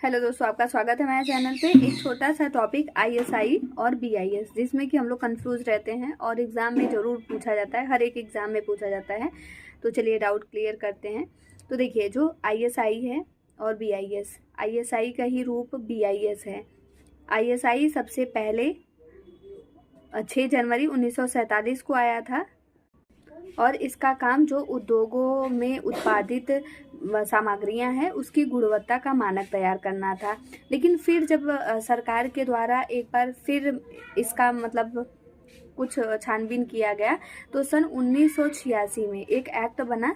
Hello दोस्तों, आपका स्वागत है मेरे चैनल पे। एक छोटा सा टॉपिक आईएसआई और बीआईएस, जिसमें कि हम लोग कंफ्यूज रहते हैं और एग्ज़ाम में ज़रूर पूछा जाता है, हर एक एग्ज़ाम में पूछा जाता है। तो चलिए डाउट क्लियर करते हैं। तो देखिए, जो आईएसआई है और बीआईएस, आईएसआई का ही रूप बीआईएस है। आईएसआई सबसे पहले 6 जनवरी 1947 को आया था और इसका काम जो उद्योगों में उत्पादित सामग्रियां हैं उसकी गुणवत्ता का मानक तैयार करना था। लेकिन फिर जब सरकार के द्वारा एक बार फिर इसका मतलब कुछ छानबीन किया गया, तो सन 1986 में एक एक्ट बना,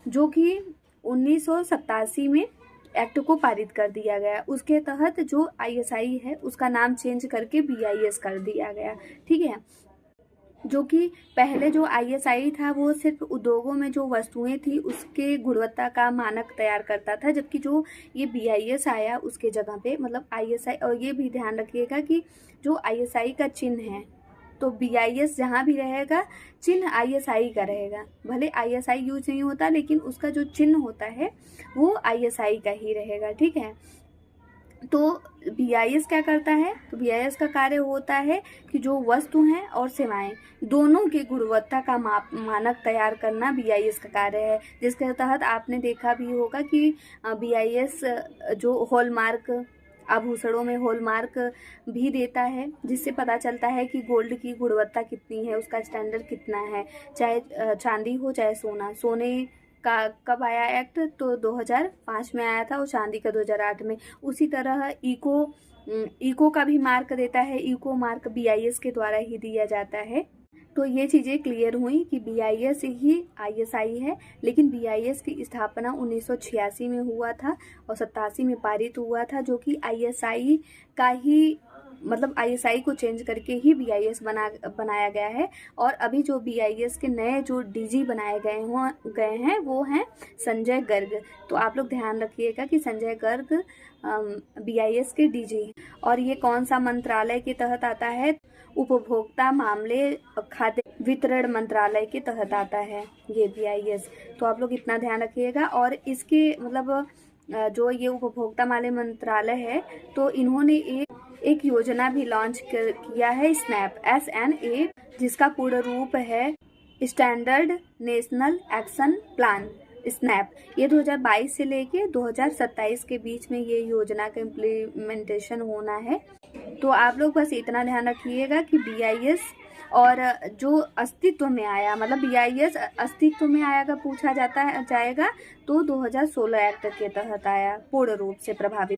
जो कि 1987 में एक्ट को पारित कर दिया गया। उसके तहत जो आईएसआई है उसका नाम चेंज करके बीआईएस कर दिया गया। ठीक है। जो कि पहले जो आईएसआई था वो सिर्फ उद्योगों में जो वस्तुएं थी उसके गुणवत्ता का मानक तैयार करता था, जबकि जो ये बीआईएस आया उसके जगह पे मतलब आईएसआई। और ये भी ध्यान रखिएगा कि जो आईएसआई का चिन्ह है, तो बीआईएस जहाँ भी रहेगा चिन्ह आईएसआई का रहेगा। भले आईएसआई यूज नहीं होता, लेकिन उसका जो चिन्ह होता है वो आईएसआई का ही रहेगा। ठीक है। तो बीआईएस क्या करता है? तो बीआईएस का कार्य होता है कि जो वस्तु हैं और सेवाएं दोनों की गुणवत्ता का मानक तैयार करना बीआईएस का कार्य है। जिसके तहत आपने देखा भी होगा कि बीआईएस जो हॉलमार्क, आभूषणों में हॉलमार्क भी देता है, जिससे पता चलता है कि गोल्ड की गुणवत्ता कितनी है, उसका स्टैंडर्ड कितना है। चाहे चांदी हो चाहे सोना। सोने का कब आया एक्ट? तो 2005 में आया था और चांदी का 2008 में। उसी तरह इको का भी मार्क देता है। इको मार्क बीआईएस के द्वारा ही दिया जाता है। तो ये चीज़ें क्लियर हुई कि बीआईएस ही आईएसआई है। लेकिन बीआईएस की स्थापना 1986 में हुआ था और 87 में पारित हुआ था, जो कि आईएसआई का ही मतलब आईएसआई को चेंज करके ही बीआईएस बनाया गया है। और अभी जो बीआईएस के नए जो डीजी बनाए गए हैं वो हैं संजय गर्ग। तो आप लोग ध्यान रखिएगा कि संजय गर्ग बीआईएस के डीजी। और ये कौन सा मंत्रालय के तहत आता है? उपभोक्ता मामले खाद्य वितरण मंत्रालय के तहत आता है ये बीआईएस। तो आप लोग इतना ध्यान रखिएगा। और इसके मतलब जो ये उपभोक्ता मामले मंत्रालय है, तो इन्होंने एक योजना भी लॉन्च किया है, स्नैप SNA, जिसका पूर्ण रूप है standard national action plan snap. ये 2022 से लेके 2027 के बीच में ये योजना का इम्प्लीमेंटेशन होना है। तो आप लोग बस इतना ध्यान रखिएगा कि बीआईएस और जो अस्तित्व में आया, मतलब बीआईएस अस्तित्व में आएगा पूछा जाएगा तो 2016 एक्ट के तहत आया, पूर्ण रूप से प्रभावित।